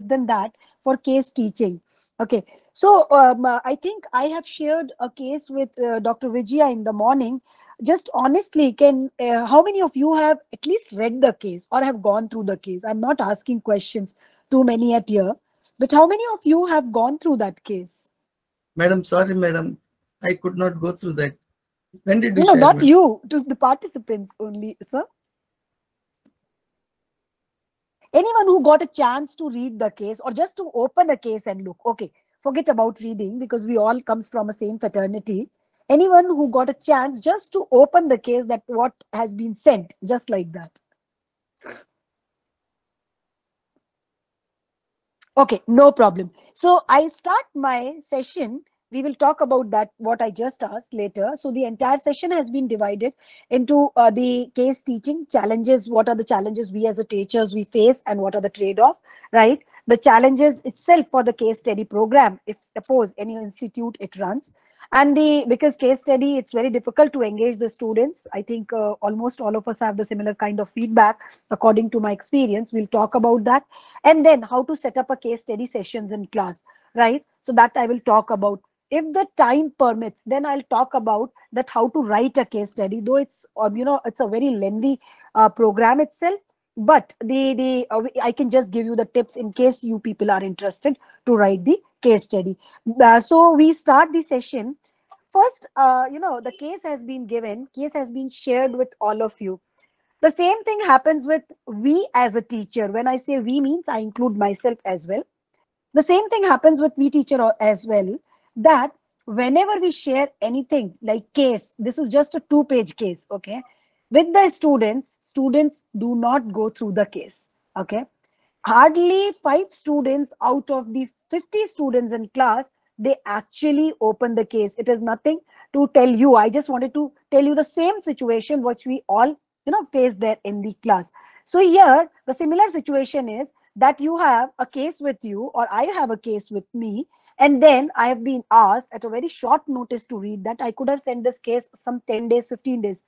than that for case teaching. Okay. So I think I have shared a case with Dr. Vijaya in the morning. Just honestly, can how many of you have at least read the case or have gone through the case? I'm not asking questions, too many at here, but how many of you have gone through that case? Madam, sorry, madam. I could not go through that. When did you No, share, not madam? you, to the participants only, sir. Anyone who got a chance to read the case or just to open a case and look. Okay, forget about reading because we all comes from a same fraternity. Anyone who got a chance just to open the case, that what has been sent, just like that. Okay, no problem. So I start my session. We will talk about that, what I just asked later. So the entire session has been divided into the case teaching challenges. What are the challenges we as a teachers we face, and what are the trade-off, right? The challenges itself for the case study program, if suppose any institute it runs. And the because case study, it's very difficult to engage the students. I think almost all of us have the similar kind of feedback according to my experience. We'll talk about that, and then how to set up a case study sessions in class, right? So that I will talk about. If the time permits, then I'll talk about that how to write a case study, though it's it's a very lengthy program itself. But I can just give you the tips in case you people are interested to write the case study. So we start the session. First, the case has been given, case has been shared with all of you. The same thing happens with we as a teacher. When I say we means I include myself as well. The same thing happens with we teacher as well, that whenever we share anything like case, this is just a 2-page case, okay? With the students do not go through the case, okay? Hardly 5 students out of the 50 students in class, they actually open the case. It is nothing to tell you. I just wanted to tell you the same situation which we all face there in the class. So here the similar situation is that you have a case with you, or I have a case with me, and then I have been asked at a very short notice to read that. I could have sent this case some 10 days, 15 days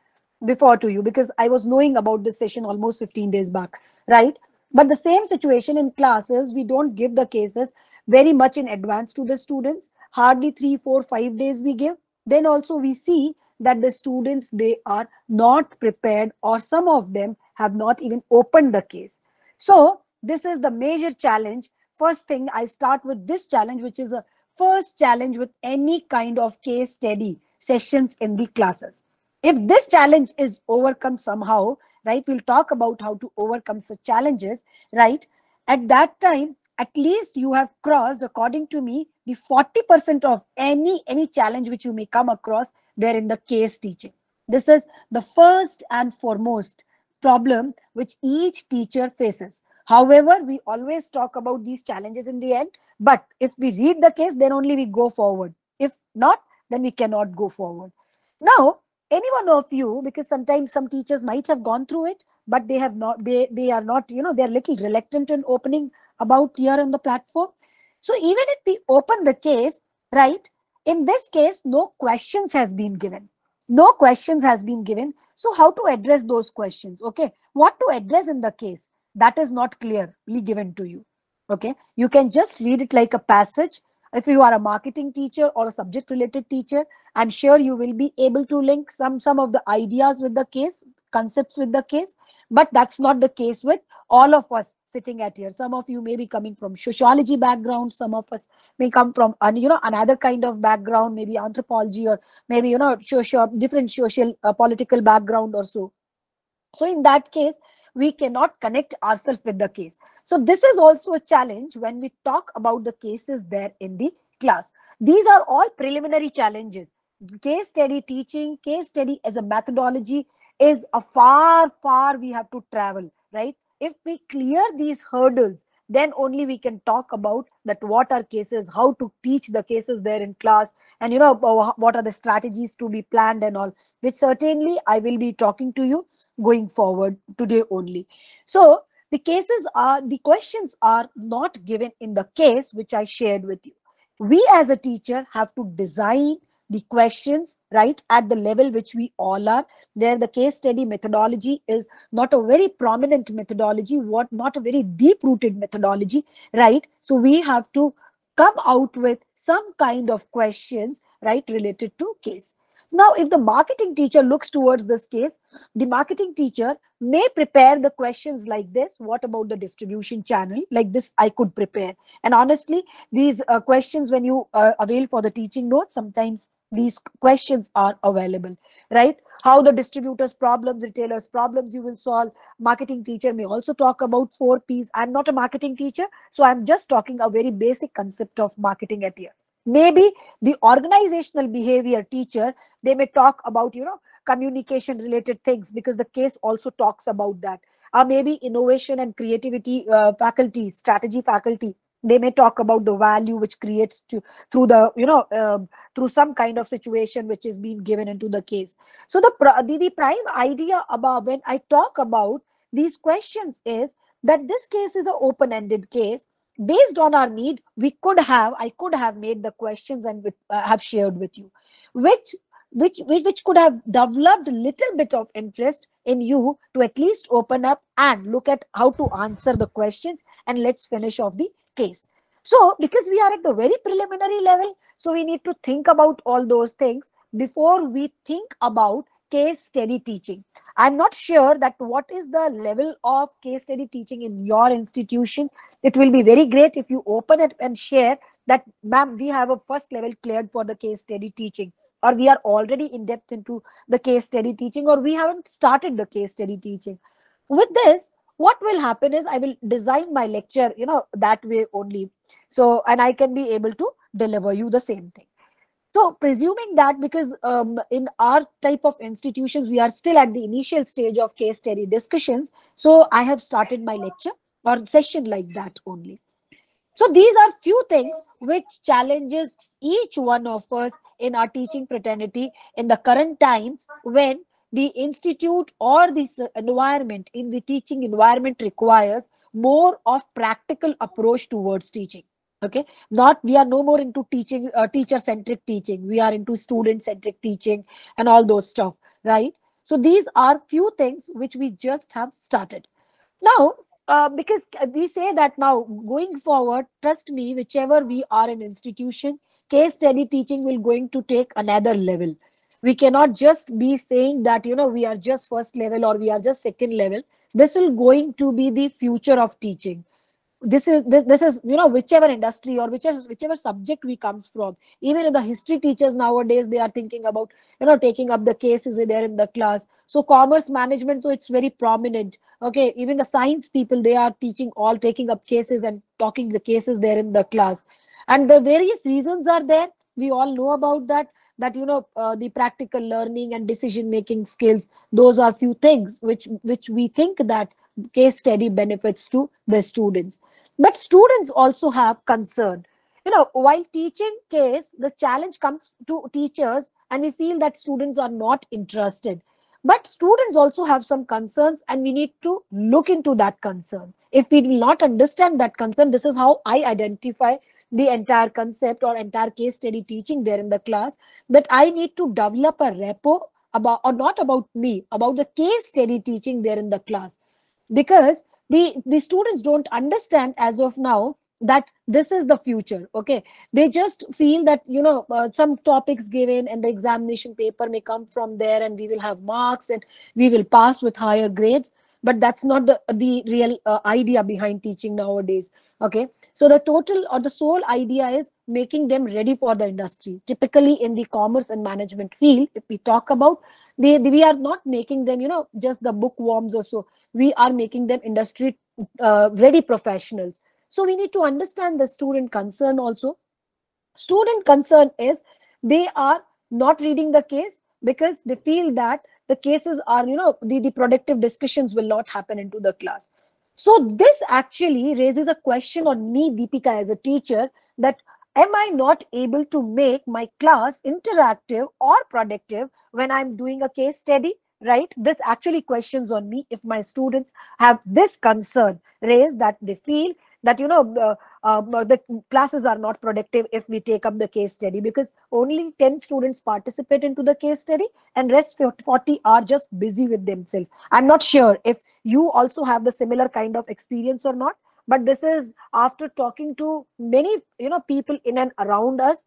before to you, because I was knowing about this session almost 15 days back, right? But the same situation in classes, we don't give the cases very much in advance to the students. Hardly 3, 4, 5 days we give. Then also we see that the students, they are not prepared, or some of them have not even opened the case. So this is the major challenge. First thing, I start with this challenge, which is a first challenge with any kind of case study sessions in the classes. If this challenge is overcome somehow, right, we'll talk about how to overcome such challenges, right? At that time, at least you have crossed, according to me, the 40% of any challenge which you may come across there in the case teaching. This is the first and foremost problem which each teacher faces. However, we always talk about these challenges in the end, but if we read the case, then only we go forward. If not, then we cannot go forward. Now, any one of you, because sometimes some teachers might have gone through it, but they have not, they are not, they're little reluctant in opening about here on the platform. So even if we open the case, right, in this case, no questions has been given. No questions has been given. So how to address those questions? Okay, what to address in the case, that is not clearly given to you. Okay, you can just read it like a passage. If you are a marketing teacher or a subject related teacher, I'm sure you will be able to link some of the ideas with the case, concepts with the case. But that's not the case with all of us sitting at here. Some of you may be coming from sociology background, some of us may come from another kind of background, maybe anthropology, or maybe different social political background or so. So in that case, we cannot connect ourselves with the case. So this is also a challenge when we talk about the cases there in the class. These are all preliminary challenges. Case study teaching, case study as a methodology is a far we have to travel, right? If we clear these hurdles, then only we can talk about that what are cases, how to teach the cases there in class, and what are the strategies to be planned and all, which certainly I will be talking to you going forward today only. So the questions are not given in the case which I shared with you. We as a teacher have to design, the questions, right, at the level which we all are, where the case study methodology is not a very prominent methodology, what not a very deep rooted methodology, right? So we have to come out with some kind of questions, right, related to case. Now, if the marketing teacher looks towards this case, the marketing teacher may prepare the questions like this. What about the distribution channel? Like this, I could prepare. And honestly, these questions, when you avail for the teaching notes, sometimes these questions are available, right? How the distributors problems, retailers problems you will solve. Marketing teacher may also talk about 4 Ps. I'm not a marketing teacher, so I'm just talking a very basic concept of marketing at here. Maybe the organizational behavior teacher, they may talk about, communication related things, because the case also talks about that. Or maybe innovation and creativity faculty, strategy faculty, they may talk about the value which creates to through the through some kind of situation which is being given into the case. So the prime idea about when I talk about these questions is that this case is an open ended case. Based on our need, I could have made the questions and have shared with you, which which could have developed a little bit of interest in you to at least open up and look at how to answer the questions, and let's finish off the case. So because we are at the very preliminary level, so we need to think about all those things before we think about case study teaching. I'm not sure that what is the level of case study teaching in your institution. It will be very great if you open it and share that, ma'am, we have a first level cleared for the case study teaching, or we are already in depth into the case study teaching, or we haven't started the case study teaching. With this, what will happen is I will design my lecture, that way only. So, and I can be able to deliver you the same thing. So presuming that, because in our type of institutions, we are still at the initial stage of case study discussions. So I have started my lecture or session like that only. So these are few things which challenges each one of us in our teaching fraternity in the current times, when the institute or this environment in the teaching environment requires more of practical approach towards teaching. Okay, not we are no more into teaching, teacher centric teaching. We are into student centric teaching and all those stuff, right? So these are few things which we just have started. Now, because we say that now going forward, trust me, whichever we are an institution, case study teaching will going to take another level. We cannot just be saying that, we are just first level or we are just second level. This will going to be the future of teaching. This is whichever industry or whichever subject we comes from. Even in the history teachers nowadays, they are thinking about taking up the cases there in the class. So commerce management, so it's very prominent. Okay, even the science people, they are teaching all taking up cases and talking the cases there in the class. And the various reasons are there, we all know about that. That the practical learning and decision making skills, those are few things which we think that case study benefits to the students. But students also have concern. While teaching case, the challenge comes to teachers, and we feel that students are not interested. But students also have some concerns, and we need to look into that concern. If we will not understand that concern, this is how I identify the entire concept or entire case study teaching there in the class, that I need to develop a rapport about, or not about me, about the case study teaching there in the class. Because the students don't understand as of now that this is the future. Okay, they just feel that some topics given and the examination paper may come from there, and we will have marks and we will pass with higher grades. But that's not the real idea behind teaching nowadays. Okay, so the total or the sole idea is making them ready for the industry. Typically in the commerce and management field, if we talk about, we are not making them just the bookworms or so. We are making them industry ready professionals. So we need to understand the student concern also. Student concern is they are not reading the case because they feel that the cases are the productive discussions will not happen into the class. So this actually raises a question on me, Deepika, as a teacher, that am I not able to make my class interactive or productive when I'm doing a case study? Right, this actually questions on me if my students have this concern raised, that they feel that the classes are not productive if we take up the case study, because only 10 students participate into the case study and rest 40 are just busy with themselves. I'm not sure if you also have the similar kind of experience or not, but this is after talking to many people in and around us,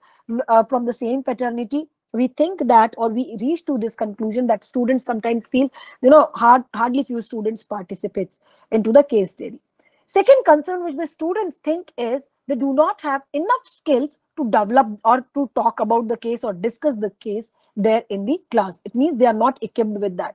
from the same fraternity. We think that, or we reach to this conclusion, that students sometimes feel hardly few students participates into the case study. Second concern which the students think is they do not have enough skills to develop or to talk about the case or discuss the case there in the class. It means they are not equipped with that.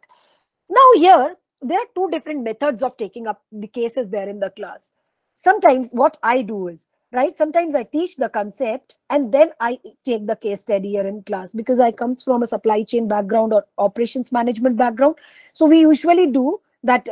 Now here there are two different methods of taking up the cases there in the class. Sometimes what I do is, right, sometimes I teach the concept and then I take the case study here in class, because I comes from a supply chain background or operations management background. So we usually do that,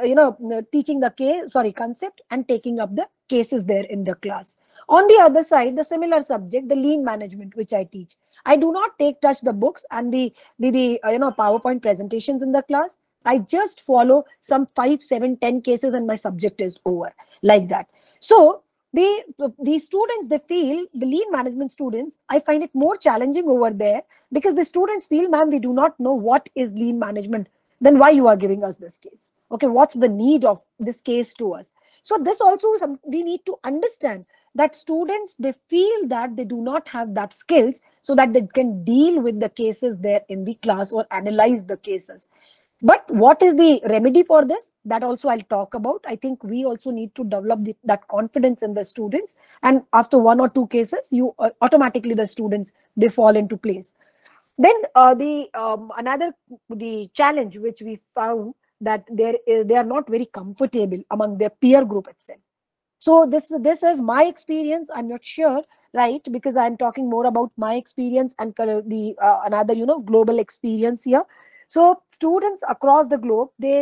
teaching the concept and taking up the cases there in the class. On the other side, the similar subject, the lean management, which I teach, I do not touch the books and the PowerPoint presentations in the class. I just follow some 5, 7, 10 cases and my subject is over, like that. So the students, they feel, the lean management students, I find it more challenging over there, because the students feel, ma'am, we do not know what is lean management. Then why you are giving us this case? Okay, what's the need of this case to us? So this also we need to understand that students, they feel that they do not have that skills so that they can deal with the cases there in the class or analyze the cases. But what is the remedy for this? That also I'll talk about. I think we also need to develop that confidence in the students. And after one or two cases, you automatically the students, they fall into place. Then the challenge which we found, that they are not very comfortable among their peer group itself. So this is my experience. I'm not sure, right, because I'm talking more about my experience and the another global experience here. So students across the globe, they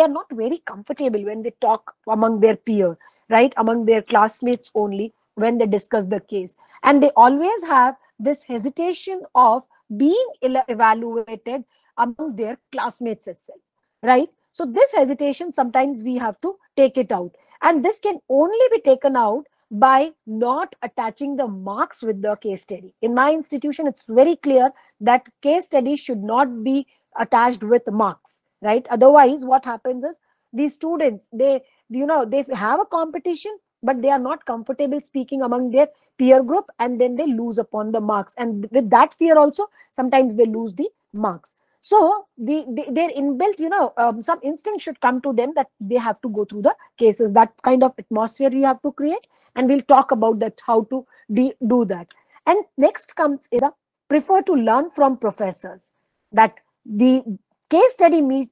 are not very comfortable when they talk among their peer, right, among their classmates only, when they discuss the case, and they always have this hesitation of being evaluated among their classmates itself, right? So this hesitation, sometimes we have to take it out, and this can only be taken out by not attaching the marks with the case study. In my institution, it's very clear that case study should not be attached with marks, right? Otherwise, what happens is, these students, they have a competition, but they are not comfortable speaking among their peer group, and then they lose upon the marks, and with that fear also, sometimes they lose the marks. So their inbuilt, some instinct should come to them that they have to go through the cases. That kind of atmosphere we have to create, and we'll talk about that, how to do that. And next comes is the prefer to learn from professors. That the case study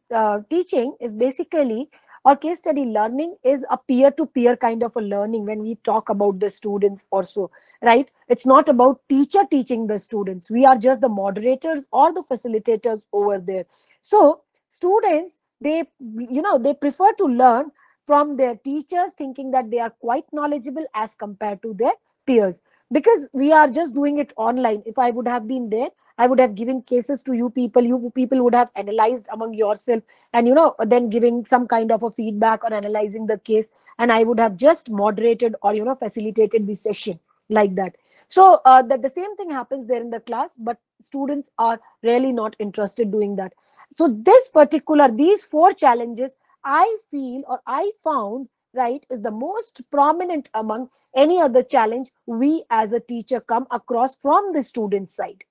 teaching is basically, or case study learning is a peer-to-peer kind of a learning when we talk about the students also, right? It's not about teacher teaching the students. We are just the moderators or the facilitators over there. So students, they prefer to learn from their teachers, thinking that they are quite knowledgeable as compared to their peers, because we are just doing it online. If I would have been there, I would have given cases to you people. You people would have analyzed among yourself, and then giving some kind of a feedback or analyzing the case, and I would have just moderated or facilitated the session, like that. So that the same thing happens there in the class, but students are really not interested doing that. So these four challenges, I feel, or I found, right, is the most prominent among any other challenge we as a teacher come across from the student side.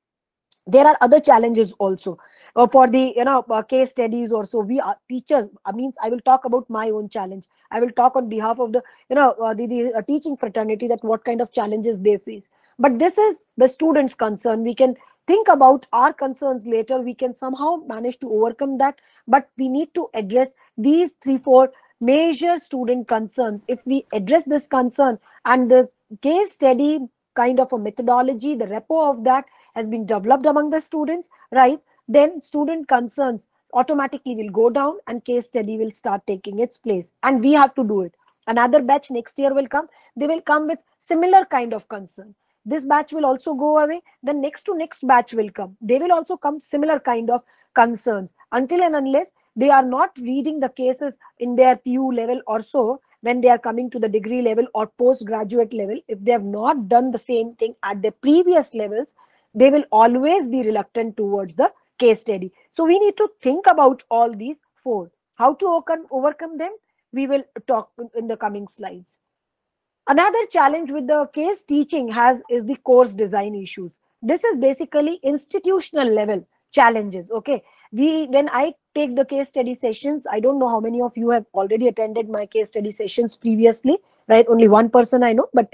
There are other challenges also, for the case studies. Or so we are teachers, means I will talk about my own challenge. I will talk on behalf of the the teaching fraternity, that what kind of challenges they face. But this is the students concern. We can think about our concerns later. We can somehow manage to overcome that, but we need to address these 3 4 major student concerns. If we address this concern, and the case study kind of a methodology, the repo of that has been developed among the students, right, then student concerns automatically will go down and case study will start taking its place, and we have to do it. Another batch next year will come. They will come with similar kind of concern. This batch will also go away. The next to next batch will come. They will also come similar kind of concerns, until and unless they are not reading the cases in their PU level or so, when they are coming to the degree level or postgraduate level, if they have not done the same thing at their previous levels, they will always be reluctant towards the case study. So we need to think about all these four. How to overcome them, we will talk in the coming slides. Another challenge with the case teaching is the course design issues. This is basically institutional level challenges. Okay, when I take the case study sessions, I don't know how many of you have already attended my case study sessions previously, right? Only one person I know, but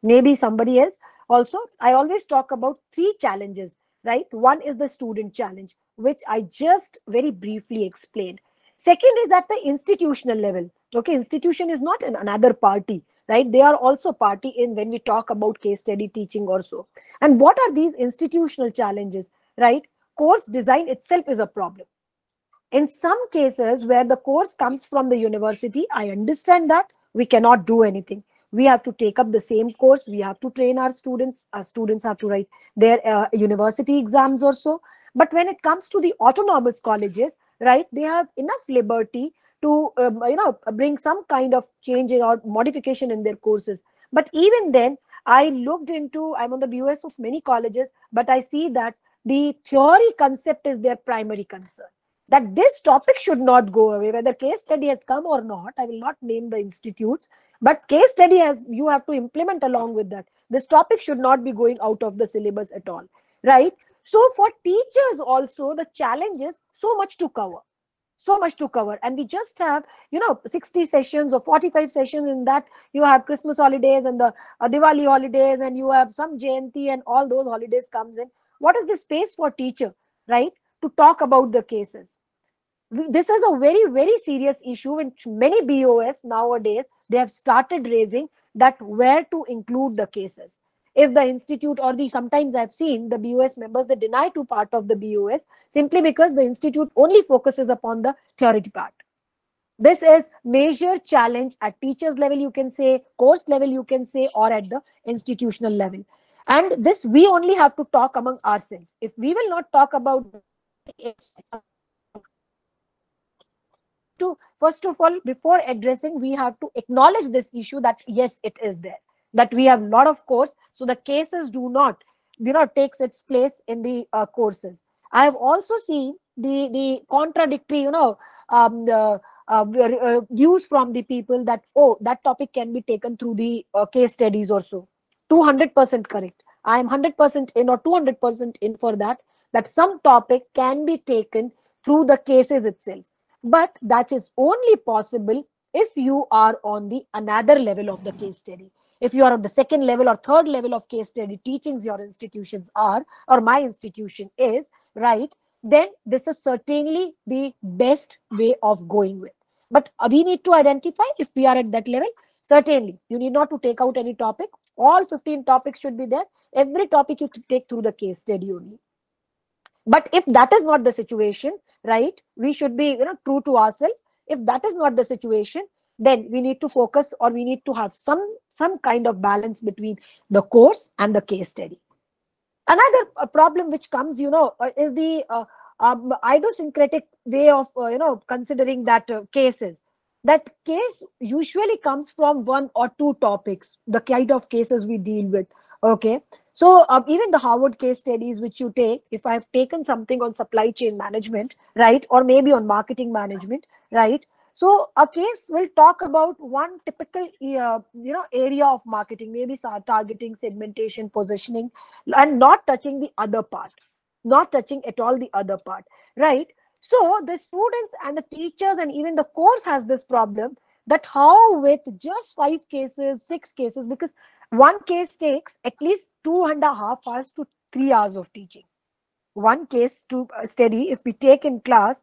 maybe somebody else also. I always talk about three challenges, right? One is the student challenge, which I just very briefly explained. Second is at the institutional level. Okay, institution is not another party, right? They are also party in when we talk about case study teaching also. And what are these institutional challenges, right? Course design itself is a problem. In some cases where the course comes from the university, I understand that we cannot do anything. We have to take up the same course. We have to train our students. Our students have to write their university exams also. But when it comes to the autonomous colleges, right, they have enough liberty to bring some kind of change in or modification in their courses. But even then, I'm on the BOS of many colleges, but I see that the theory concept is their primary concern, that this topic should not go away, whether case study has come or not. I will not name the institutes, but case study has, you have to implement along with that. This topic should not be going out of the syllabus at all, right? So for teachers also, the challenge is so much to cover, so much to cover, and we just have 60 sessions or 45 sessions. In that, you have Christmas holidays and the Diwali holidays, and you have some Jayanti, and all those holidays comes in. What is the space for teacher, right, to talk about the cases? This is a very, very serious issue, which many BOS nowadays, they have started raising, that where to include the cases. If the institute or sometimes I've seen the BOS members, they deny to part of the BOS simply because the institute only focuses upon the theory part. This is major challenge at teachers level, you can say, course level, you can say, or at the institutional level. And this we only have to talk among ourselves. If we will not talk about to, first of all, before addressing, we have to acknowledge this issue, that yes, it is there, that we have a lot of course, so the cases do not takes its place in the courses. I have also seen the contradictory views from the people, that oh, that topic can be taken through the case studies also. 200% correct. I am 100% in or 200% in for that some topic can be taken through the cases itself. But that is only possible if you are on the another level of the case study. If you are on the second level or third level of case study teachings your institutions are, or my institution is, right, then this is certainly the best way of going with. But we need to identify if we are at that level. Certainly, you need not to take out any topic. All 15 topics should be there. Every topic you take through the case study only. But if that is not the situation, right, we should be true to ourselves. If that is not the situation, then we need to focus, or we need to have some kind of balance between the course and the case study. Another problem which comes is the idiosyncratic way of considering that cases. That case usually comes from one or two topics, the kind of cases we deal with. Okay, so even the Harvard case studies which you take, if I have taken something on supply chain management, right, or maybe on marketing management, right, so a case will talk about one typical area of marketing, maybe targeting, segmentation, positioning, and not touching the other part, not touching at all the other part, right? So the students and the teachers and even the course has this problem, that how with just 5 cases, 6 cases, because one case takes at least 2.5 hours to 3 hours of teaching. One case to study, if we take in class,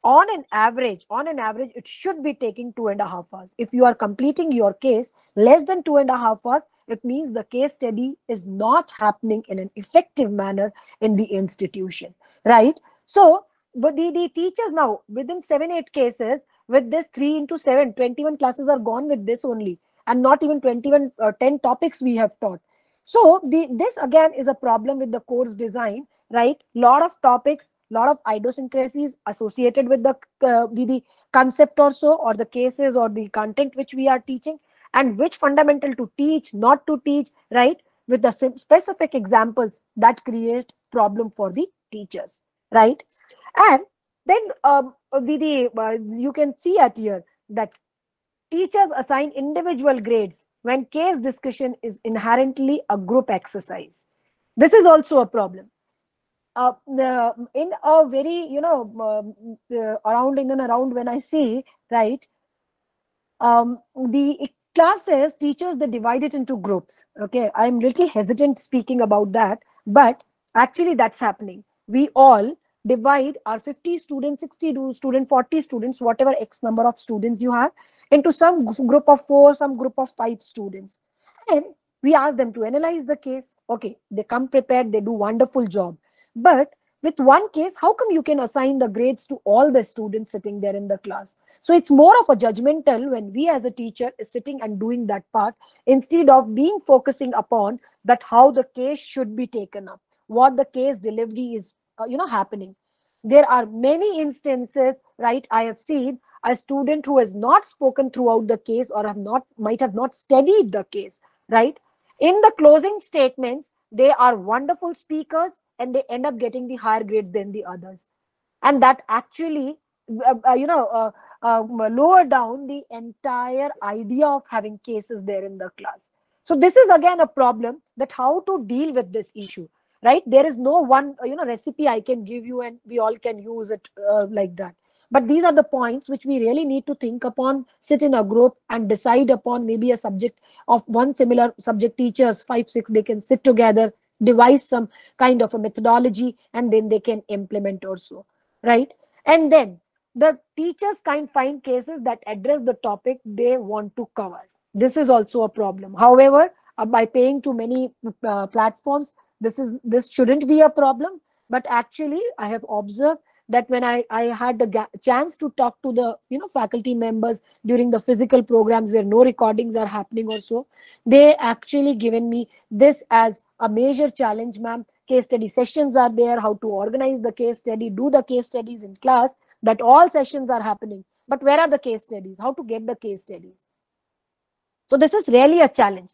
on an average, it should be taking 2.5 hours. If you are completing your case less than 2.5 hours, it means the case study is not happening in an effective manner in the institution, right? So, but the teachers now, within 7-8 cases, with this 3 into 7, 21 classes are gone with this only, and not even 21, 10 topics we have taught. So this again is a problem with the course design, right? Lot of topics, lot of idiosyncrasies associated with the concept or so, or the cases or the content which we are teaching, and which fundamental to teach, not to teach, right? With the specific examples that create problem for the teachers, right? And then you can see at here that teachers assign individual grades when case discussion is inherently a group exercise. This is also a problem. In a very, around in and around, when I see, right, the classes, teachers, they divide it into groups. Okay, I'm little hesitant speaking about that, but actually that's happening. We all divide our 50 students, 60 students, 40 students, whatever X number of students you have, into some group of 4, some group of 5 students. And we ask them to analyze the case. Okay, they come prepared, they do wonderful job. But with one case, how come you can assign the grades to all the students sitting there in the class? So it's more of a judgmental when we as a teacher is sitting and doing that part, instead of being focusing upon that how the case should be taken up, what the case delivery is happening. There are many instances, right? I have seen a student who has not spoken throughout the case, or might have not studied the case, right? In the closing statements, they are wonderful speakers and they end up getting the higher grades than the others, and that actually lower down the entire idea of having cases there in the class. So this is again a problem, that how to deal with this issue, right? There is no one recipe I can give you and we all can use it like that. But these are the points which we really need to think upon, sit in a group and decide upon. Maybe a subject of one similar subject, teachers 5 6, they can sit together, devise some kind of a methodology, and then they can implement also, right? And then the teachers can find cases that address the topic they want to cover. This is also a problem. However, by paying to many platforms, this shouldn't be a problem. But actually, I have observed that when I had the chance to talk to the faculty members during the physical programs where no recordings are happening or so, they actually given me this as a major challenge, ma'am. Case study sessions are there, how to organize the case study, do the case studies in class, that all sessions are happening, but where are the case studies, how to get the case studies? So this is really a challenge.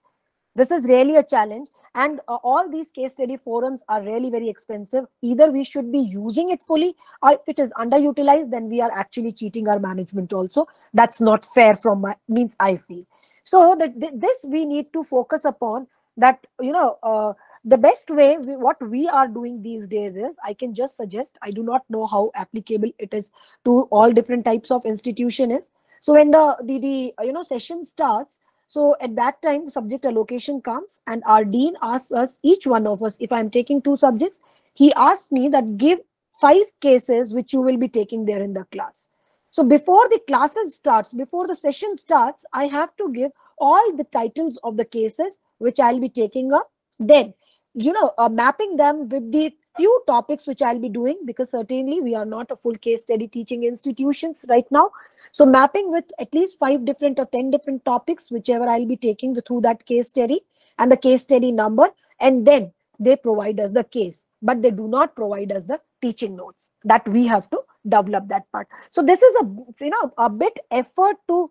This is really a challenge. And all these case study forums are really very expensive. Either we should be using it fully, or if it is underutilized, then we are actually cheating our management also. That's not fair from my means, I feel. So that this we need to focus upon, that the best way what we are doing these days is, I can just suggest, I do not know how applicable it is to all different types of institution is. So when the session starts, so at that time, the subject allocation comes and our dean asks us, each one of us, if I'm taking 2 subjects, he asks me that give 5 cases which you will be taking there in the class. So before the classes starts, before the session starts, I have to give all the titles of the cases which I'll be taking up. Then, mapping them with the few topics which I'll be doing, because certainly we are not a full case study teaching institutions right now. So mapping with at least 5 different or 10 different topics, whichever I'll be taking through that case study, and the case study number, and then they provide us the case, but they do not provide us the teaching notes, that we have to develop that part. So this is a bit effort to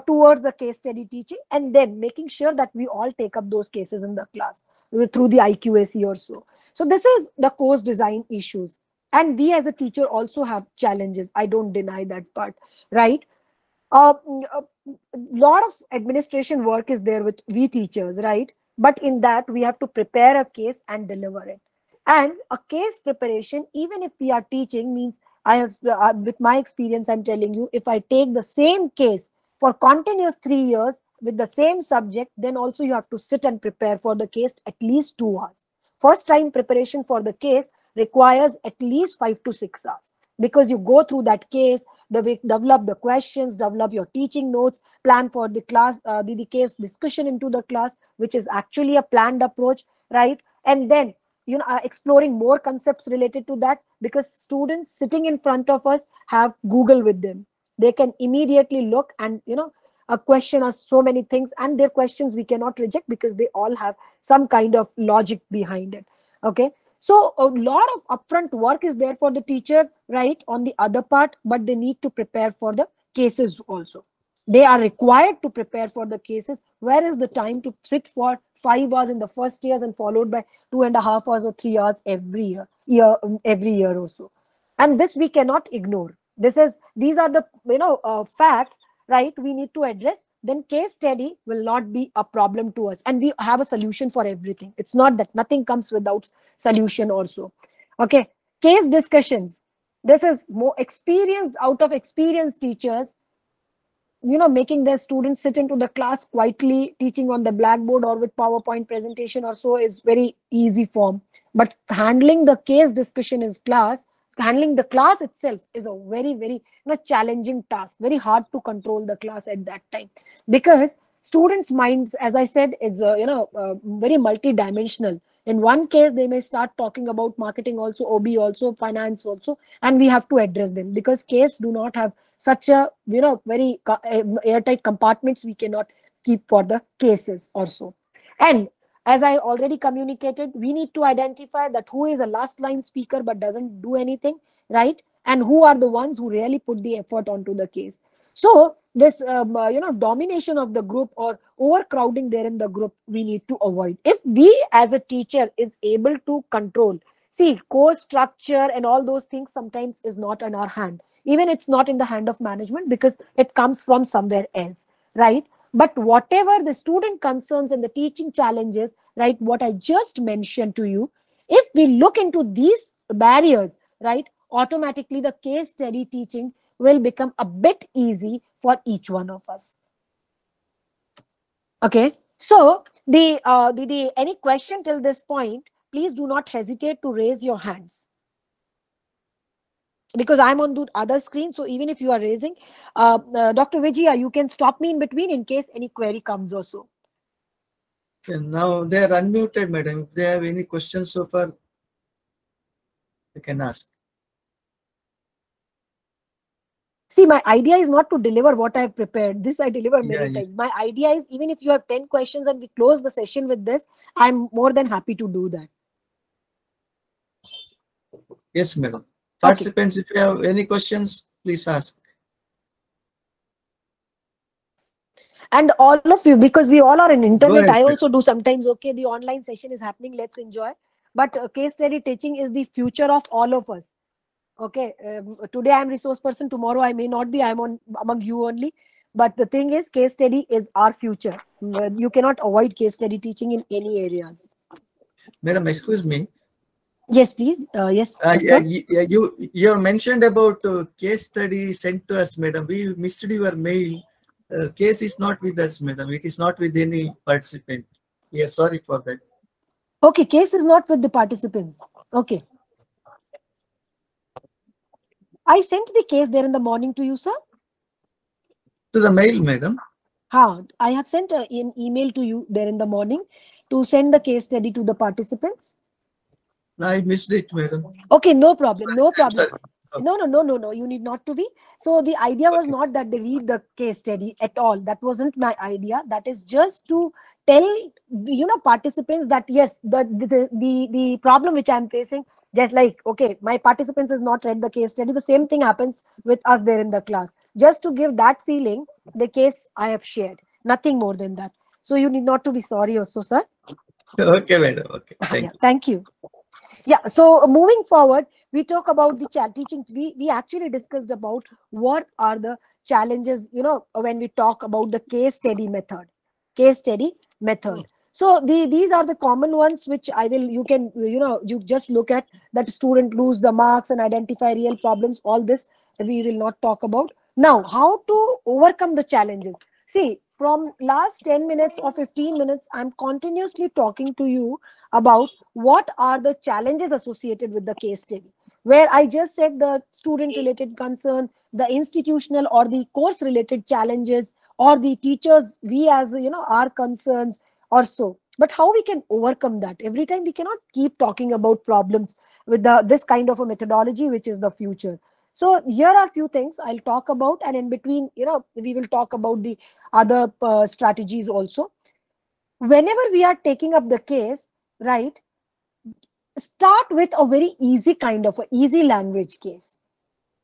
towards the case study teaching, and then making sure that we all take up those cases in the class through the IQAC or so. So this is the course design issues. And we as a teacher also have challenges. I don't deny that part, right? A lot of administration work is there with we teachers, right? But in that, we have to prepare a case and deliver it. And a case preparation, even if we are teaching, means I have, with my experience, I'm telling you, if I take the same case for continuous 3 years with the same subject, then also you have to sit and prepare for the case at least 2 hours. First time preparation for the case requires at least 5 to 6 hours, because you go through that case, develop the questions, develop your teaching notes, plan for the class, the case discussion into the class, which is actually a planned approach, right? And then exploring more concepts related to that, because students sitting in front of us have Google with them. They can immediately look and question us so many things, and their questions we cannot reject because they all have some kind of logic behind it. Okay, So a lot of upfront work is there for the teacher, right, on the other part, but they need to prepare for the cases also. They are required to prepare for the cases. Where is the time to sit for 5 hours in the first years and followed by 2.5 hours or 3 hours every year or so? And this we cannot ignore. These are the facts, right? We need to address. Then case study will not be a problem to us, and we have a solution for everything. It's not that nothing comes without solution also. Okay, case discussions. This is more experienced, out of experienced teachers, making their students sit into the class quietly, teaching on the blackboard or with PowerPoint presentation or so is very easy form. But handling the case discussion is class, handling the class itself is a very, very challenging task. Very hard to control the class at that time, because students' minds, as I said, is very multi-dimensional. In one case, they may start talking about marketing also, OB also, finance also, and we have to address them, because case do not have such a very airtight compartments. We cannot keep for the cases also. And as I already communicated, we need to identify that who is a last line speaker but doesn't do anything, right? And who are the ones who really put the effort onto the case. So this domination of the group or overcrowding there in the group, we need to avoid. If we as a teacher is able to control, see, course structure and all those things sometimes is not in our hand. Even it's not in the hand of management, because it comes from somewhere else, right? But whatever the student concerns and the teaching challenges, right, what I just mentioned to you, if we look into these barriers, right, automatically the case study teaching will become a bit easy for each one of us. Okay, so the any question till this point, please do not hesitate to raise your hands, because I'm on the other screen. So even if you are raising, Dr. Vijaya, you can stop me in between in case any query comes or so. And now they are unmuted, madam. If they have any questions so far, they can ask. See, my idea is not to deliver what I've prepared. This I deliver many Yeah. times. My idea is, even if you have 10 questions and we close the session with this, I'm more than happy to do that. Yes, madam. Okay. Participants, if you have any questions, please ask. And all of you, because we all are in internet, ahead, I also do sometimes. Okay, the online session is happening, let's enjoy. But case study teaching is the future of all of us. Okay, today I'm resource person, tomorrow I may not be, I'm among you only. But the thing is, case study is our future. You cannot avoid case study teaching in any areas. Madam, excuse me. Yes, please. Yes, Yeah, sir. you have mentioned about case study sent to us, madam. We missed your mail. Case is not with us, madam. It is not with any participant. We are sorry for that. Okay, case is not with the participants. Okay. I sent the case there in the morning to you, sir. To the mail, madam. I have sent an email to you there in the morning to send the case study to the participants. I missed it, madam. Okay, no problem. No I'm problem. sorry. Okay. No. You need not to be. So the idea was Okay. not that they read the case study at all. That wasn't my idea. That is just to tell participants that yes, the problem which I'm facing, just like, okay, my participants has not read the case study. The same thing happens with us there in the class. Just to give that feeling, the case I have shared. Nothing more than that. So you need not to be sorry also, sir. Okay, madam. Okay. Thank Yeah, you. thank you. Yeah, so moving forward, we talk about the teaching. We actually discussed about what are the challenges, when we talk about the case study method. Case study method. So these are the common ones which you can, you just look at that student lose the marks and identify real problems. All this we will not talk about. Now, how to overcome the challenges? See, from last 10 minutes or 15 minutes, I'm continuously talking to you about what are the challenges associated with the case study, where I just said the student related concern, the institutional or the course related challenges, or the teachers, we as our concerns or so. But how we can overcome that? Every time we cannot keep talking about problems with this kind of a methodology, which is the future. So here are a few things I'll talk about, and in between, we will talk about the other strategies also. Whenever we are taking up the case, right, start with a very easy kind of a easy language case.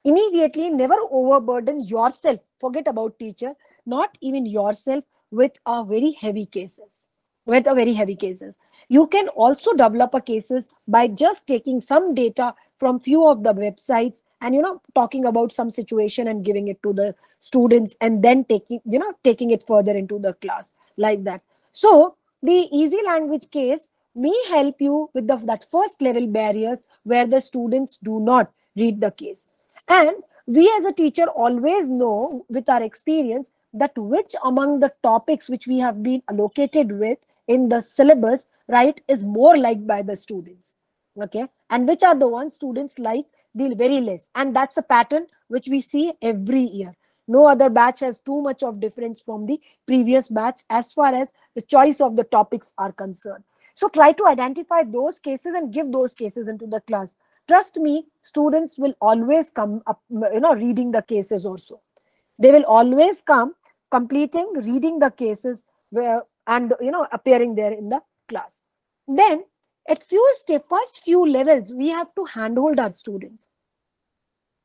Immediately, never overburden yourself. Forget about teacher, not even yourself with a very heavy cases. With a very heavy cases, you can also develop a cases by just taking some data from few of the websites and talking about some situation and giving it to the students, and then taking it further into the class like that. So the easy language case may help you with that first level barriers where the students do not read the case. And we as a teacher always know with our experience that which among the topics which we have been allocated with in the syllabus, right, is more liked by the students. Okay. And which are the ones students like the very less. And that's a pattern which we see every year. No other batch has too much of difference from the previous batch as far as the choice of the topics are concerned. So try to identify those cases and give those cases into the class. Trust me, students will always come up, reading the cases also. They will always come completing, reading the cases and appearing there in the class. Then at first few levels, we have to handhold our students.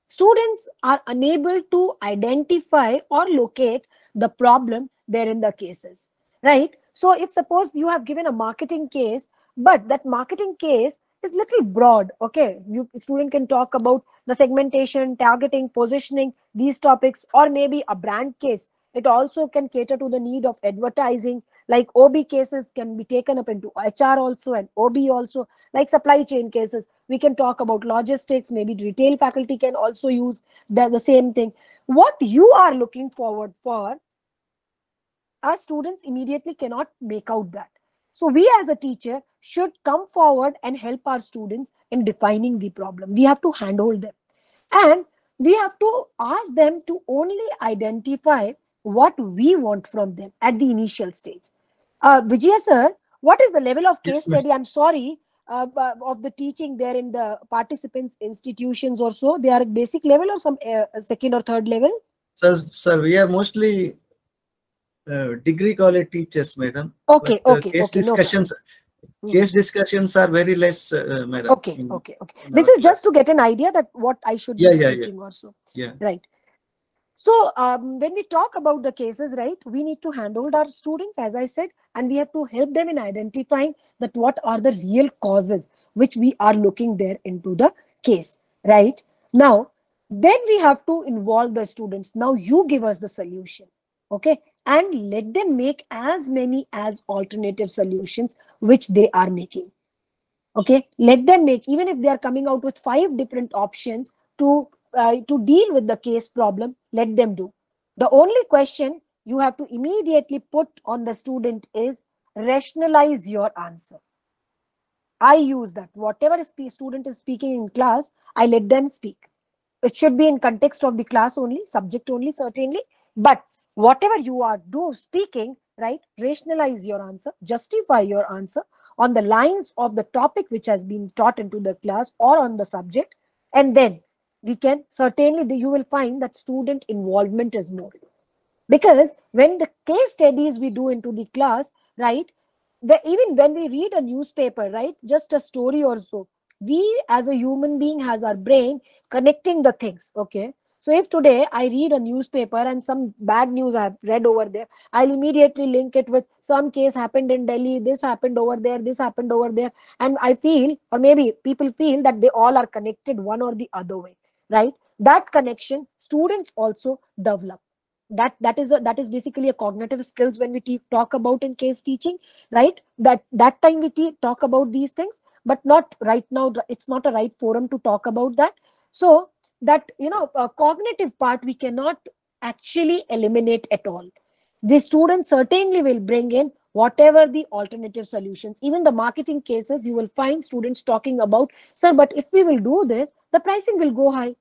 Students are unable to identify or locate the problem there in the cases, right? So if suppose you have given a marketing case, but that marketing case is little broad, okay, student can talk about the segmentation, targeting, positioning, these topics, or maybe a brand case. It also can cater to the need of advertising, like OB cases can be taken up into HR also and OB also, like supply chain cases. We can talk about logistics, maybe retail faculty can also use the same thing. What you are looking forward for, our students immediately cannot make out that. So we as a teacher should come forward and help our students in defining the problem. We have to handhold them. And we have to ask them to only identify what we want from them at the initial stage. Vijaya sir, what is the level of case Yes, ma'am. study? I'm sorry, of the teaching there in the participants institutions or so. They are at basic level or some second or third level? Sir, we are mostly degree college teachers, madam. Okay, But okay, okay, no problem. case discussions are very less, madam. Okay, okay, okay. This is just to get an idea that what I should be speaking also. Yeah. Right. So when we talk about the cases, right, we need to handhold our students, as I said, and we have to help them in identifying that what are the real causes which we are looking there into the case, right? Now, then we have to involve the students. Now you give us the solution, okay? And let them make as many as alternative solutions which they are making. Okay, let them make, even if they are coming out with 5 different options to deal with the case problem, let them do. The only question you have to immediately put on the student is rationalize your answer. I use that. Whatever student is speaking in class, I let them speak. It should be in context of the class only, subject only, certainly. But whatever you are speaking, right, rationalize your answer, justify your answer on the lines of the topic which has been taught into the class or on the subject. And then we can certainly, you will find that student involvement is more. Because when the case studies we do into the class, right, even when we read a newspaper, right, just a story or so, we as a human being has our brain connecting the things. Okay, so if today I read a newspaper and some bad news I've read over there, I'll immediately link it with some case happened in Delhi, this happened over there, this happened over there, and I feel, or maybe people feel, that they all are connected one or the other way, right? That connection students also develop. That is basically a cognitive skills when we talk about in case teaching, right? That time we talk about these things, but not right now. It's not a right forum to talk about that. So that cognitive part we cannot actually eliminate at all. The students certainly will bring in whatever the alternative solutions. Even the marketing cases, you will find students talking about, sir, but if we will do this, the pricing will go high.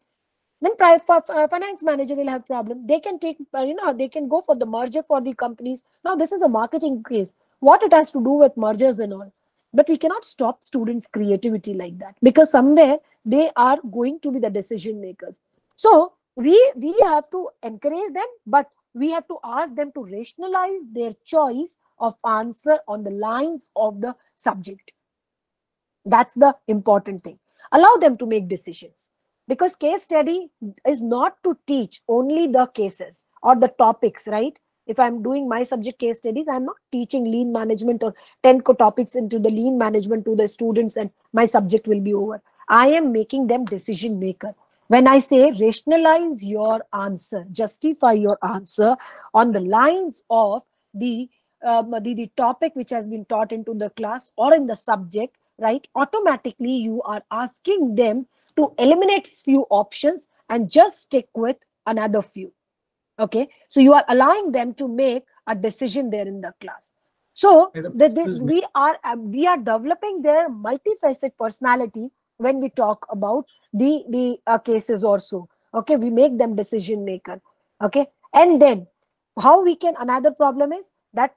Then finance manager will have problem. They can take, they can go for the merger for the companies. Now this is a marketing case. What it has to do with mergers and all. But we cannot stop students' creativity like that, because somewhere they are going to be the decision makers. So we have to encourage them, but we have to ask them to rationalize their choice of answer on the lines of the subject. That's the important thing. Allow them to make decisions, because case study is not to teach only the cases or the topics, right? If I'm doing my subject case studies, I'm not teaching lean management or 10 topics into the lean management to the students and my subject will be over. I am making them decision maker. When I say rationalize your answer, justify your answer on the lines of the topic which has been taught into the class or in the subject, right? Automatically you are asking them to eliminate few options and just stick with another few. Okay, so you are allowing them to make a decision there in the class. So Madam, excuse me. we are developing their multifaceted personality when we talk about the cases also. Okay, we make them decision maker. Okay, and then how we can, another problem is that,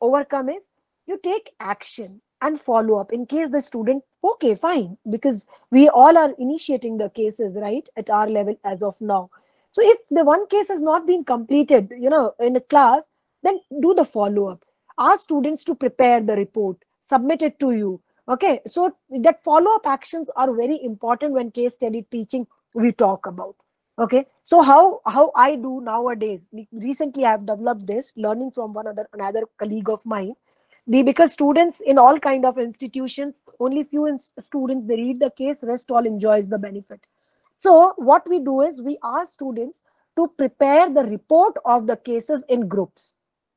overcome is, you take action and follow up in case the student, okay, fine, because we all are initiating the cases, right, at our level as of now. So if the one case has not been completed, in a class, then do the follow up. Ask students to prepare the report, submit it to you. Okay, so that follow up actions are very important when case study teaching we talk about. Okay, so how I do nowadays, recently I have developed this, learning from another colleague of mine. Because students in all kind of institutions, only few students they read the case, rest all enjoys the benefit. So what we do is we ask students to prepare the report of the cases in groups.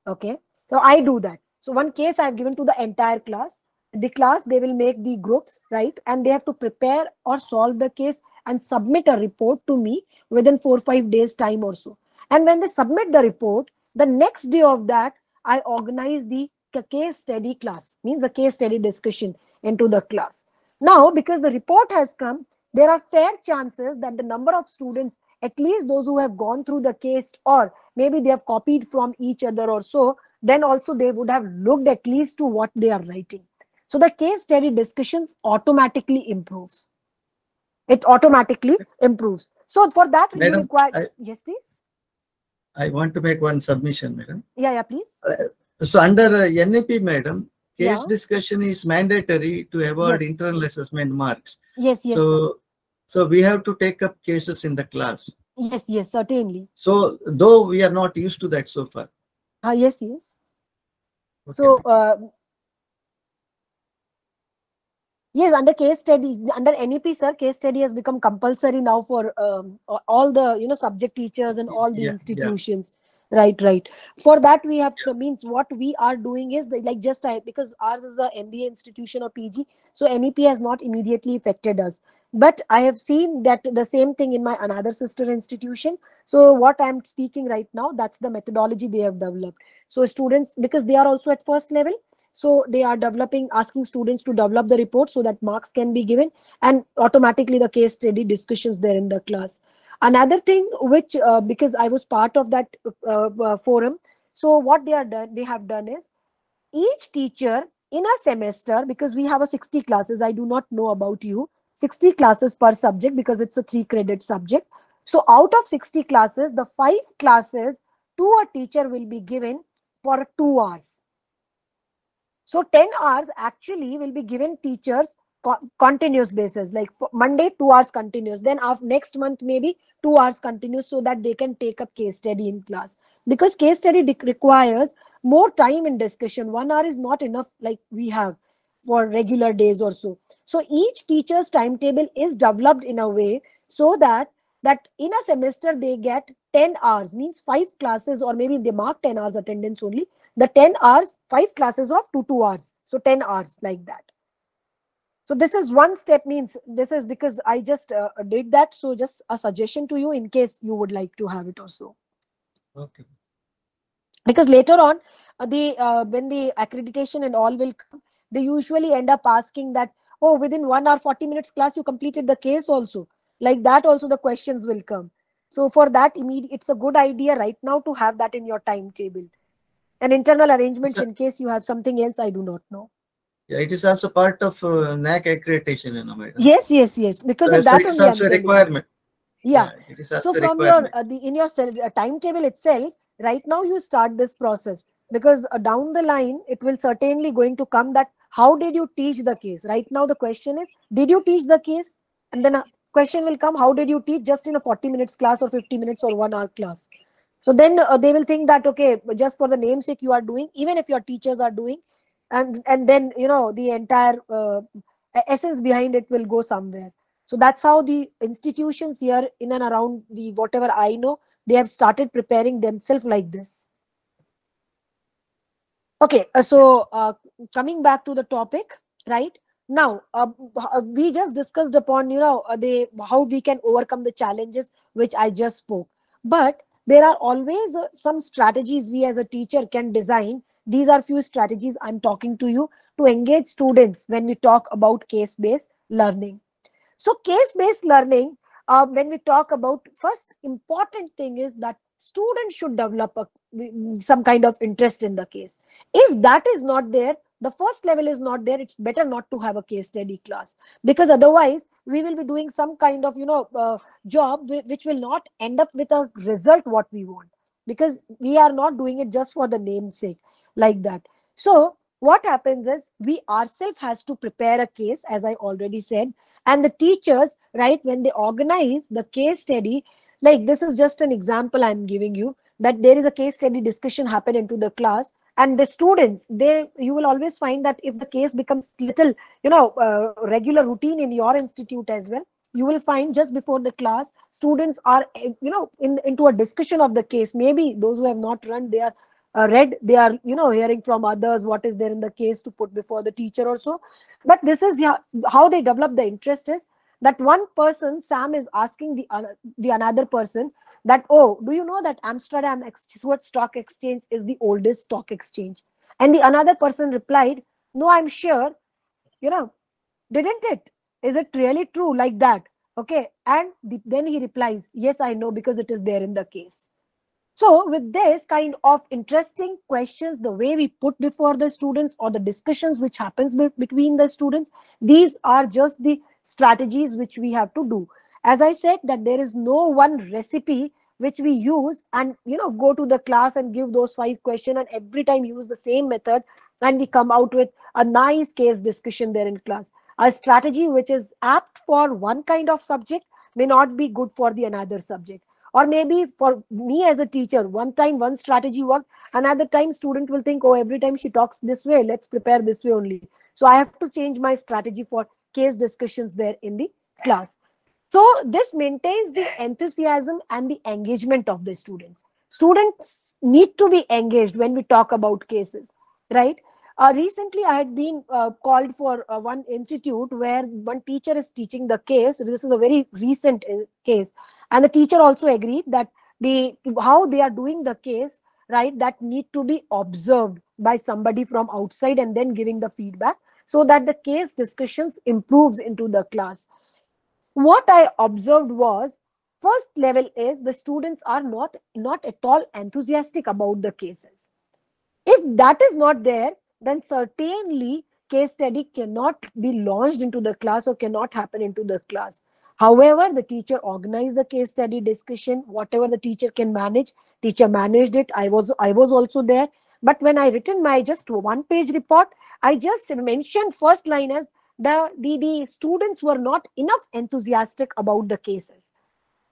Okay, so I do that. So one case I have given to the entire class. The class, they will make the groups, right, and they have to prepare or solve the case and submit a report to me within 4 or 5 days time or so. And when they submit the report, the next day of that, I organize the case study class, means the case study discussion into the class. Now because the report has come, there are fair chances that the number of students, at least those who have gone through the case, or maybe they have copied from each other or so, then also they would have looked at least to what they are writing. So the case study discussions automatically improves. It automatically improves. So for that you Madam, require, yes please. I want to make one submission, madam. Yeah, please. So under NAP, madam, case Yeah. discussion is mandatory to avoid Yes. internal assessment marks. Yes, sir. So we have to take up cases in the class. Yes, certainly. So though we are not used to that so far. Yes. Okay. So yes, under case study, under NEP, sir, case study has become compulsory now for all the subject teachers and all the institutions. Right. For that we have to, means what we are doing is like just because ours is the MBA institution or PG, so NEP has not immediately affected us. But I have seen that the same thing in my another sister institution. So what I'm speaking right now, that's the methodology they have developed. So students, because they are also at first level, so they are developing, asking students to develop the report so that marks can be given, and automatically the case study discussions there in the class. Another thing which, because I was part of that forum, so what they have done is, each teacher in a semester, because we have a 60 classes, I do not know about you, 60 classes per subject because it's a 3 credit subject. So out of 60 classes, the 5 classes to a teacher will be given for 2 hours. So 10 hours actually will be given teachers continuous basis, like for Monday 2 hours continuous, then after next month maybe 2 hours continuous, so that they can take up case study in class. Because case study requires more time in discussion. 1 hour is not enough like we have for regular days or so. So each teacher's timetable is developed in a way so that in a semester they get 10 hours, means 5 classes, or maybe they mark 10 hours attendance only, the 10 hours, 5 classes of 2 hours. So 10 hours like that. So this is one step, means this is because I just did that. So just a suggestion to you in case you would like to have it also. Okay. Because later on, when the accreditation and all will come, they usually end up asking that, oh, within 1 hour, 40 minutes class, you completed the case also. Like that also the questions will come. So for that, it's a good idea right now to have that in your timetable. And internal arrangements in case you have something else, I do not know. Yeah, it is also part of NAC accreditation, madam. Yes. Because of that it is only also a requirement. Yeah. It is also So from your in your timetable itself, right now you start this process, because down the line it will certainly going to come that how did you teach the case? Right now the question is, did you teach the case? And then a question will come, how did you teach, just in a 40 minutes class or 50 minutes or 1 hour class? So then they will think that, okay, just for the namesake you are doing, even if your teachers are doing, and then the entire essence behind it will go somewhere. So that's how the institutions here in and around the whatever I know, they have started preparing themselves like this. Okay, coming back to the topic, right now, we just discussed upon the how we can overcome the challenges which I just spoke. But there are always some strategies we as a teacher can design. These are few strategies I'm talking to you to engage students when we talk about case based learning. So case based learning, when we talk about, first important thing is that students should develop some kind of interest in the case. If that is not there, the first level is not there, it's better not to have a case study class, because otherwise we will be doing some kind of job which will not end up with a result what we want, because we are not doing it just for the namesake like that. So what happens is, we ourselves has to prepare a case, as I already said. And the teachers, right, when they organize the case study, like this is just an example I'm giving you, that there is a case study discussion happen into the class, and the students, you will always find that if the case becomes little regular routine in your institute as well, you will find just before the class, students are into a discussion of the case. Maybe those who have not run, they are read, they are hearing from others what is there in the case to put before the teacher or so. But this is, yeah, how they develop the interest is that one person, Sam, is asking the another person that, oh, do you know that Amsterdam Stock Exchange is the oldest stock exchange? And the another person replied, no, I'm sure, you know didn't it, is it really true like that? Okay, and then he replies, yes, I know, because it is there in the case. So with this kind of interesting questions, the way we put before the students, or the discussions which happens between the students, these are just the strategies which we have to do. As I said, that there is no one recipe which we use and go to the class and give those 5 questions and every time use the same method and we come out with a nice case discussion there in class. A strategy which is apt for one kind of subject may not be good for the another subject. Or maybe for me as a teacher, one time one strategy worked, another time student will think, oh, every time she talks this way, let's prepare this way only. So I have to change my strategy for case discussions there in the class. So this maintains the enthusiasm and the engagement of the students. Students need to be engaged when we talk about cases, right? Recently, I had been called for one institute where one teacher is teaching the case. This is a very recent case, and the teacher also agreed that how they are doing the case, right, that need to be observed by somebody from outside and then giving the feedback so that the case discussions improves into the class. What I observed was, first level is the students are not at all enthusiastic about the cases. If that is not there, then certainly case study cannot be launched into the class or cannot happen into the class. However, the teacher organized the case study discussion, whatever the teacher can manage, teacher managed it. I was also there. But when I written my just 1-page report, I just mentioned first line as the students were not enough enthusiastic about the cases.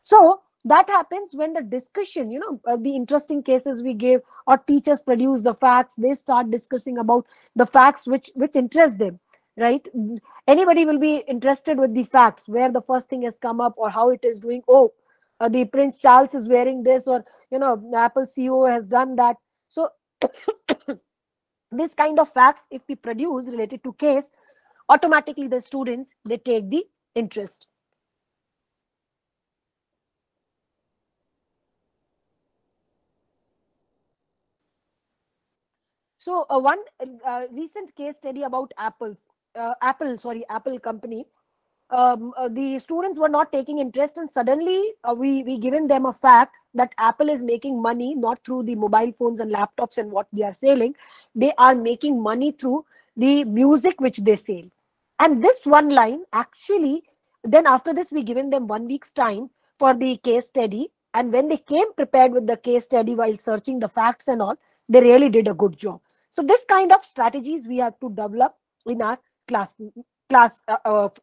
So that happens when the discussion, the interesting cases we give, or teachers produce the facts, they start discussing about the facts which interest them, right? Anybody will be interested with the facts, where the first thing has come up or how it is doing. Oh, the Prince Charles is wearing this, or the Apple CEO has done that. So this kind of facts, if we produce related to case, automatically the students, they take the interest. So one recent case study about Apple company. The students were not taking interest, and suddenly we given them a fact that Apple is making money not through the mobile phones and laptops and what they are selling. They are making money through the music which they sell. And this one line actually, then after this we given them 1 week's time for the case study, and when they came prepared with the case study while searching the facts and all, they really did a good job. So this kind of strategies we have to develop in our class,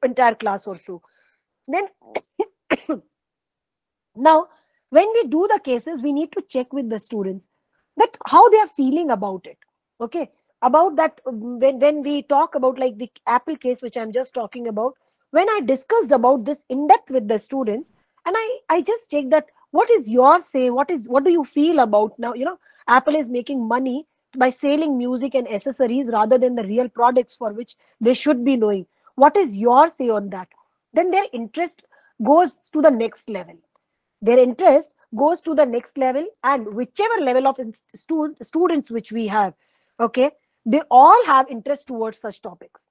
entire class or so. Then now, when we do the cases, we need to check with the students that how they are feeling about it. Okay, about that, when we talk about like the Apple case, which I'm just talking about, when I discussed about this in depth with the students, and I just checked that what is your say, what do you feel about now? Apple is making money by selling music and accessories rather than the real products for which they should be knowing. What is your say on that? Then their interest goes to the next level. Their interest goes to the next level, and whichever level of students which we have, okay, they all have interest towards such topics.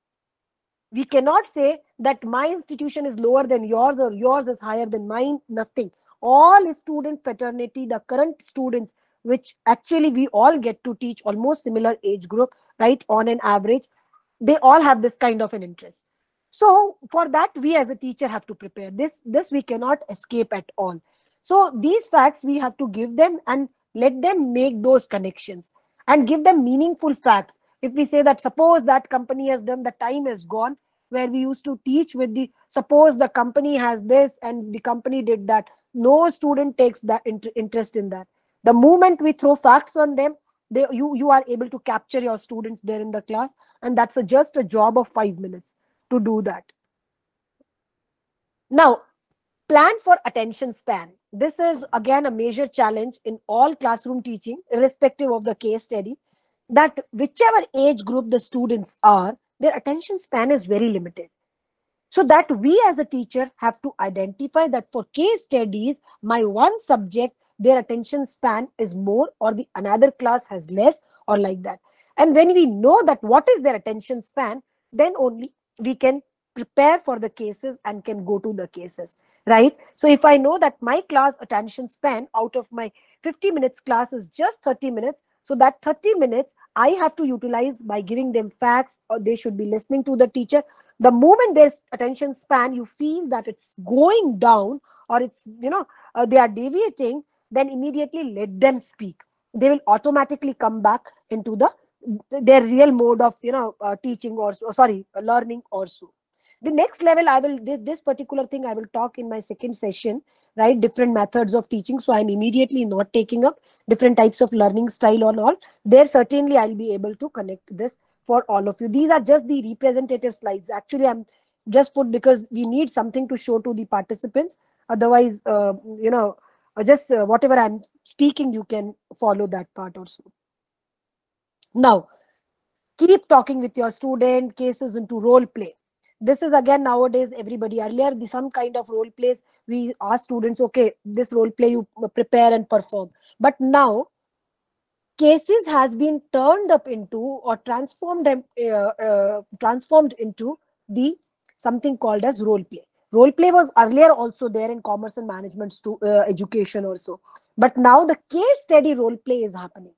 We cannot say that my institution is lower than yours or yours is higher than mine. Nothing. All student fraternity, the current students, which actually we all get to teach almost similar age group, right, on an average, they all have this kind of an interest. So for that, we as a teacher have to prepare this we cannot escape at all. So these facts we have to give them and let them make those connections and give them meaningful facts. If we say that suppose that company has done, the time is gone where we used to teach with the suppose the company has this and the company did that. No student takes that interest in that. The moment we throw facts on them, you are able to capture your students there in the class, and that's just a job of 5 minutes to do that. Now, plan for attention span. This is again a major challenge in all classroom teaching, irrespective of the case study, that whichever age group the students are, their attention span is very limited. So that we as a teacher have to identify that for case studies, my one subject, their attention span is more, or the another class has less, or like that. And when we know that what is their attention span, then only we can prepare for the cases and can go to the cases, right? So if I know that my class attention span out of my 50 minutes class is just 30 minutes, so that 30 minutes I have to utilize by giving them facts, or they should be listening to the teacher. The moment there's attention span, you feel that it's going down, or it's they are deviating, then immediately let them speak. They will automatically come back into their real mode of teaching, or sorry, learning or so. The next level, I will this particular thing I will talk in my second session, right? Different methods of teaching, so I'm immediately not taking up different types of learning style or all. There certainly I'll be able to connect this for all of you. These are just the representative slides. Actually, I'm just put because we need something to show to the participants. Otherwise, just whatever I'm speaking, you can follow that part also. Now, keep talking with your student, cases into role play. This is again nowadays everybody. Earlier, some kind of role plays, we ask students, okay, this role play you prepare and perform. But now cases has been turned up into or transformed into the something called as role play. Role play was earlier also there in commerce and management education also, but now the case study role play is happening.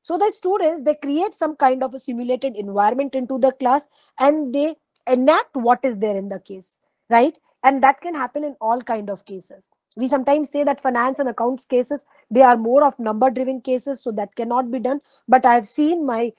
So the students, they create some kind of a simulated environment into the class, and they enact what is there in the case, right? And that can happen in all kind of cases. We sometimes say that finance and accounts cases, they are more of number driven cases, so that cannot be done. But I've seen my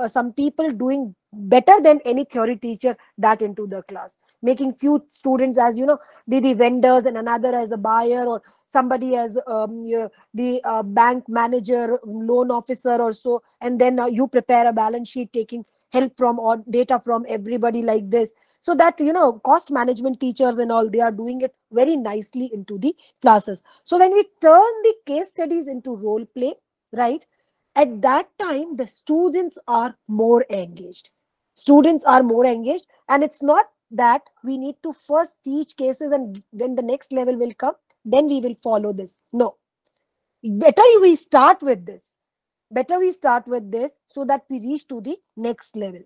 some people doing better than any theory teacher that into the class, making few students as the vendors, and another as a buyer, or somebody as the bank manager, loan officer or so, and then you prepare a balance sheet taking help from or data from everybody like this. So that cost management teachers and all, they are doing it very nicely into the classes. So when we turn the case studies into role play, right, at that time the students are more engaged. Students are more engaged, and it's not that we need to first teach cases and then the next level will come, then we will follow this. No, better we start with this. Better we start with this so that we reach to the next level.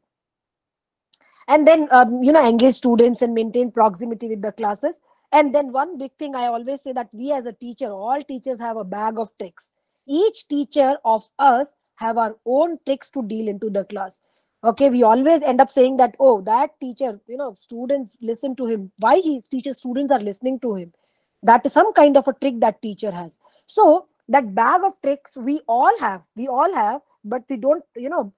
And then engage students and maintain proximity with the classes. And then one big thing I always say, that we as a teacher, all teachers have a bag of tricks. Each teacher of us have our own tricks to deal into the class. Okay, we always end up saying that, oh, that teacher, students listen to him. Why he teaches students are listening to him? That is some kind of a trick that teacher has. So that bag of tricks we all have, but we don't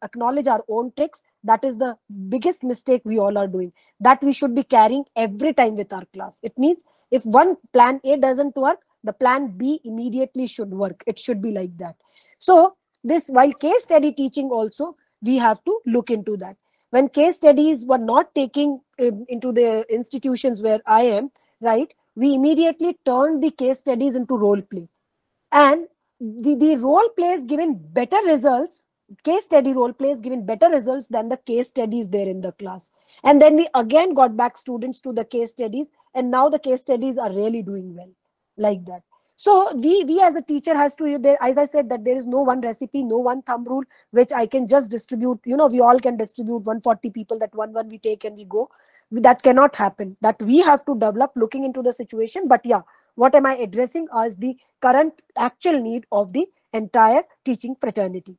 acknowledge our own tricks. That is the biggest mistake we all are doing, that we should be carrying every time with our class. It means if one plan A doesn't work, the plan B immediately should work. It should be like that. So this, while case study teaching also, we have to look into that. When case studies were not taking into the institutions where I am, right, we immediately turned the case studies into role play. And the role plays given better results. Case study role plays given better results than the case studies there in the class. And then we again got back students to the case studies, and now the case studies are really doing well, like that. So we as a teacher has to, there, as I said, that there is no one recipe, no one thumb rule which I can just distribute. We all can distribute 140 people, that one we take and we go. That cannot happen. That we have to develop looking into the situation. But yeah, what am I addressing as the current actual need of the entire teaching fraternity.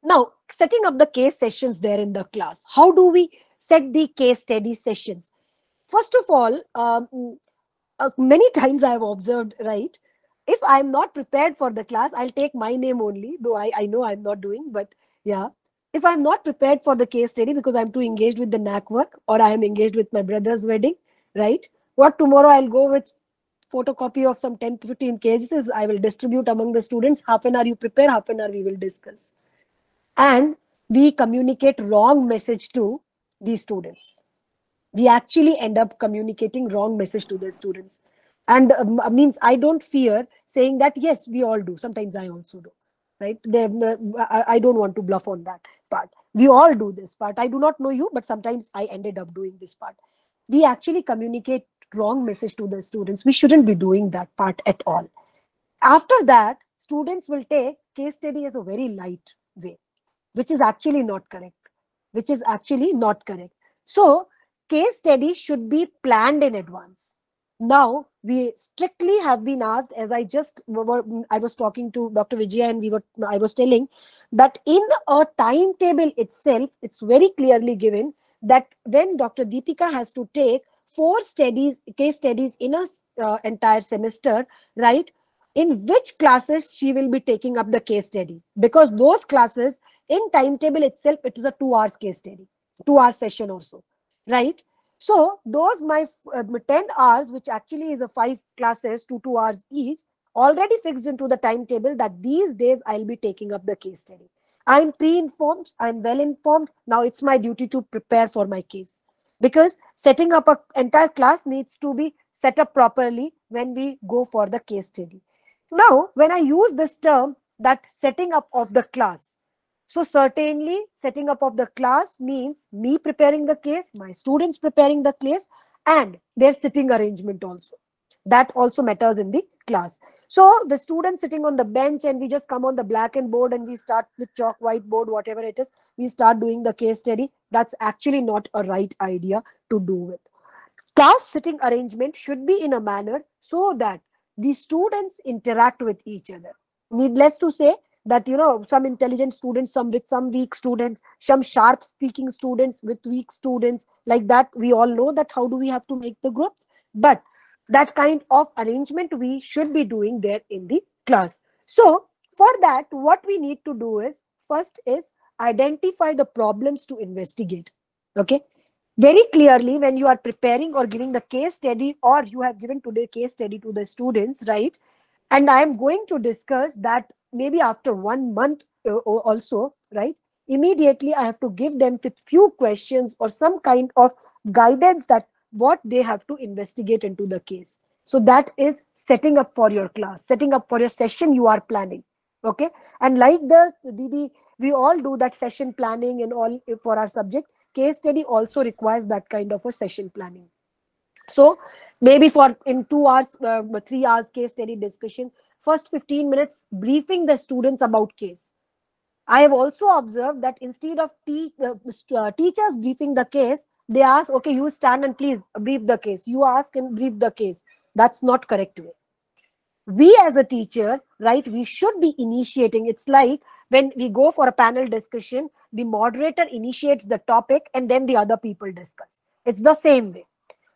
Now, setting up the case sessions there in the class. How do we set the case study sessions? First of all, many times I have observed, right, if I'm not prepared for the class, I'll take my name only, though I know I'm not doing, but yeah. If I'm not prepared for the case study because I'm too engaged with the NAC work, or I am engaged with my brother's wedding, right? What, tomorrow I'll go with photocopy of some 10 to 15 cases, I will distribute among the students. Half an hour you prepare, half an hour we will discuss. And we communicate wrong message to the students. We actually end up communicating wrong message to the students. And means I don't fear saying that, yes, we all do. Sometimes I also do, right? I don't want to bluff on that part. We all do this part. I do not know you, but sometimes I ended up doing this part. We actually communicate wrong message to the students. We shouldn't be doing that part at all. After that, students will take case study as a very light way, which is actually not correct. So case study should be planned in advance. Now we strictly have been asked, as I was talking to Dr. Vijaya, and I was telling that in a timetable itself, it's very clearly given that when Dr. Deepika has to take 4 case studies in a entire semester, right? In which classes she will be taking up the case study, because those classes in timetable itself, it is a 2 hours case study, 2 hour session also, right? So those my 10 hours, which actually is a 5 classes to 2 hours each, already fixed into the timetable that these days I'll be taking up the case study. I'm pre-informed, I'm well informed. Now it's my duty to prepare for my case, because setting up an entire class needs to be set up properly when we go for the case study. Now, when I use this term, that setting up of the class, so certainly setting up of the class means me preparing the case, my students preparing the case, and their sitting arrangement also. That also matters in the class. So the students sitting on the bench, and we just come on the blackened board and we start with chalk, whiteboard, whatever it is, we start doing the case study. That's actually not a right idea to do with. Class sitting arrangement should be in a manner so that the students interact with each other. Needless to say that, some intelligent students, some with some weak students, some sharp speaking students with weak students, like that. We all know that how do we have to make the groups, but that kind of arrangement we should be doing there in the class. So for that, what we need to do is, first is identify the problems to investigate. Okay. Very clearly, when you are preparing or giving the case study, or you have given today case study to the students, right? And I am going to discuss that maybe after 1 month also, right? Immediately, I have to give them with few questions or some kind of guidance that what they have to investigate into the case. So that is setting up for your class, setting up for your session you are planning. Okay. And like we all do that session planning and all for our subject. Case study also requires that kind of a session planning. So maybe for in 2 hours, 3 hours case study discussion, first 15 minutes briefing the students about case. I have also observed that instead of teachers briefing the case, they ask, okay, you stand and please brief the case. You ask and brief the case. That's not correct way. We as a teacher, right, we should be initiating. It's like when we go for a panel discussion, the moderator initiates the topic and then the other people discuss. It's the same way.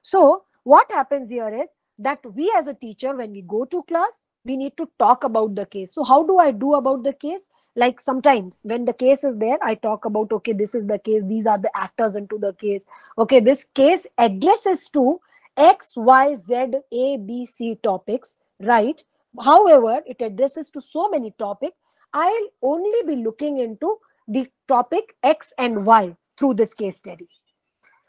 So what happens here is that we as a teacher, when we go to class, we need to talk about the case. So how do I do about the case? Like sometimes when the case is there, I talk about, okay, this is the case, these are the actors into the case. Okay, this case addresses to X, Y, Z, A, B, C topics, right? However, it addresses to so many topics. I'll only be looking into the topic X and Y through this case study.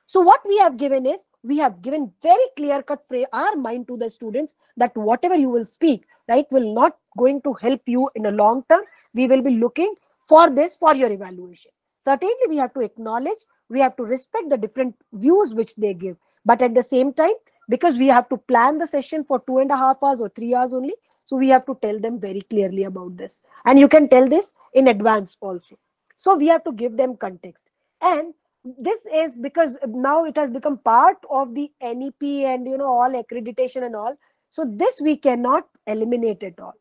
So what we have given is, we have given very clear cut our mind to the students that whatever you will speak, right, will not going to help you in a long term. We will be looking for this for your evaluation. Certainly we have to acknowledge, we have to respect the different views which they give. But at the same time, because we have to plan the session for 2.5 hours or 3 hours only, so we have to tell them very clearly about this. And you can tell this in advance also. So we have to give them context. And this is because now it has become part of the NEP and all accreditation and all. So this we cannot eliminate it all.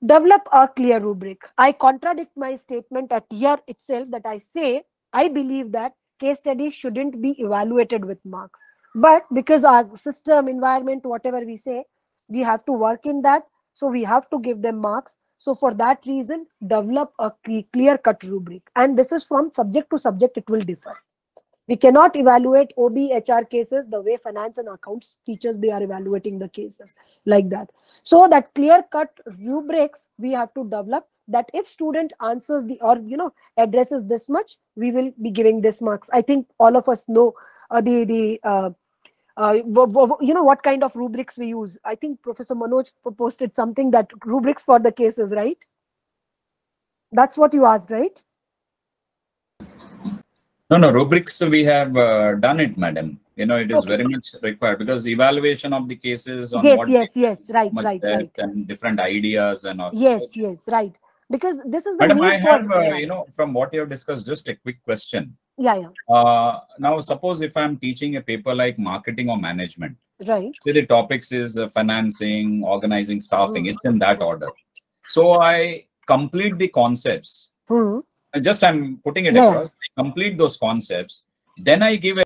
Develop a clear rubric. I contradict my statement at here itself that I say I believe that case studies shouldn't be evaluated with marks. But because our system, environment, whatever we say, we have to work in that. So we have to give them marks. So for that reason, develop a clear-cut rubric. And this is from subject to subject, it will differ. We cannot evaluate OB, HR cases the way finance and accounts teachers, they are evaluating the cases like that. So that clear-cut rubrics we have to develop, that if student answers the, or addresses this much, we will be giving this marks. I think all of us know what kind of rubrics we use. I think Professor Manoj posted something that rubrics for the cases, right? That's what you asked, right? No, rubrics we have done it, madam. It is very much required because evaluation of the cases on yes, right, and different ideas and all. Yes, right. Because this is the madam, need I have, from what you have discussed, just a quick question. Yeah. Now, suppose if I'm teaching a paper like marketing or management, right? say the topics is financing, organizing, staffing, it's in that order. So I complete the concepts. Just I'm putting it across. I complete those concepts. Then I give a